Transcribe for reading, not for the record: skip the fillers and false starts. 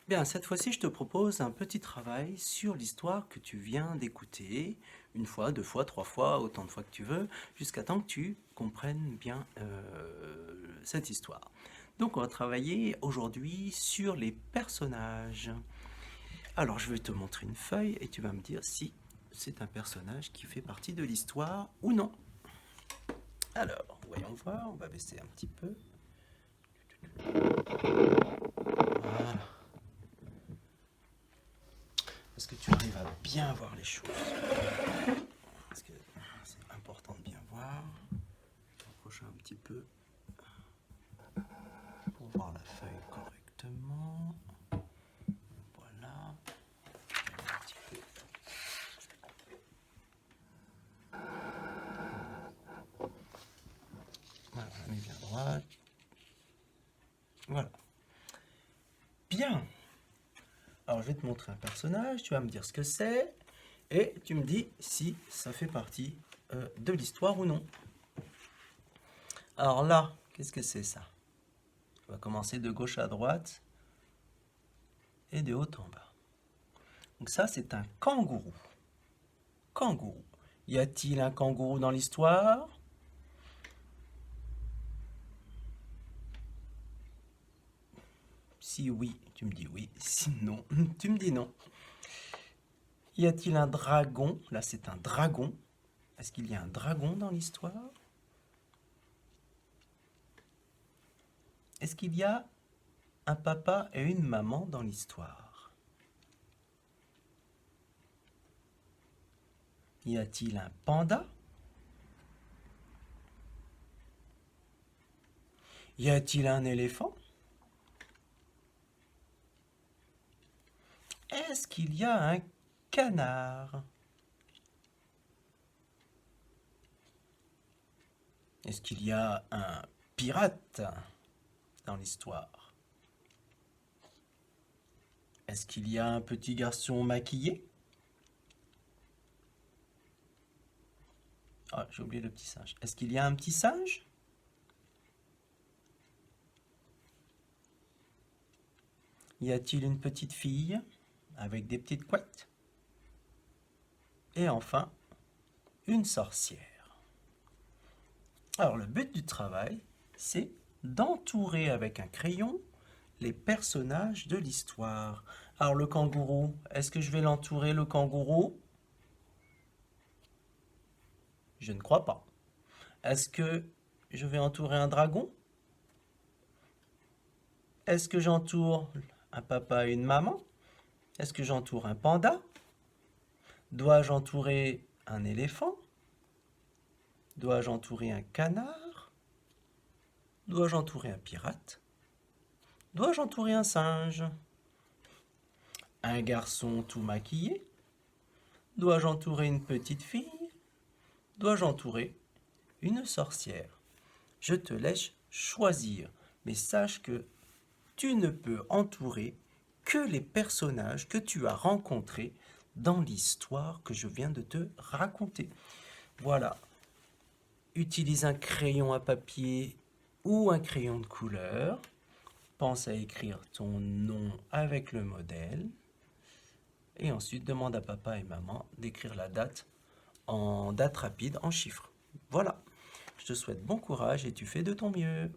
Bien, cette fois-ci, je te propose un petit travail sur l'histoire que tu viens d'écouter, une fois, deux fois, trois fois, autant de fois que tu veux, jusqu'à temps que tu comprennes bien cette histoire. Donc, on va travailler aujourd'hui sur les personnages. Alors, je vais te montrer une feuille et tu vas me dire si c'est un personnage qui fait partie de l'histoire ou non. Alors, voyons voir, on va baisser un petit peu. Voilà. Est-ce que tu arrives à bien voir les choses? Parce que c'est important de bien voir. Je vais approcher un petit peu pour voir la feuille correctement. Voilà. Un petit peu. Voilà, on est bien droite. Voilà. Bien. Alors, je vais te montrer un personnage, tu vas me dire ce que c'est, et tu me dis si ça fait partie de l'histoire ou non. Alors là, qu'est-ce que c'est ça? On va commencer de gauche à droite et de haut en bas. Donc ça, c'est un kangourou. Kangourou. Y a-t-il un kangourou dans l'histoire? Si oui, tu me dis oui. Si non, tu me dis non. Y a-t-il un dragon? Là, c'est un dragon. Est-ce qu'il y a un dragon dans l'histoire? Est-ce qu'il y a un papa et une maman dans l'histoire? Y a-t-il un panda? Y a-t-il un éléphant? Est-ce qu'il y a un canard? Est-ce qu'il y a un pirate dans l'histoire? Est-ce qu'il y a un petit garçon maquillé? Ah, j'ai oublié le petit singe. Est-ce qu'il y a un petit singe? Y a-t-il une petite fille avec des petites couettes? Et enfin, une sorcière. Alors, le but du travail, c'est d'entourer avec un crayon les personnages de l'histoire. Alors, le kangourou, est-ce que je vais l'entourer, le kangourou? Je ne crois pas. Est-ce que je vais entourer un dragon? Est-ce que j'entoure un papa et une maman? Est-ce que j'entoure un panda? Dois-je entourer un éléphant? Dois-je entourer un canard? Dois-je entourer un pirate? Dois-je entourer un singe? Un garçon tout maquillé? Dois-je entourer une petite fille? Dois-je entourer une sorcière? Je te laisse choisir, mais sache que tu ne peux entourer que les personnages que tu as rencontrés dans l'histoire que je viens de te raconter. Voilà. Utilise un crayon à papier ou un crayon de couleur. Pense à écrire ton nom avec le modèle. Et ensuite, demande à papa et maman d'écrire la date en date rapide, en chiffres. Voilà. Je te souhaite bon courage et tu fais de ton mieux.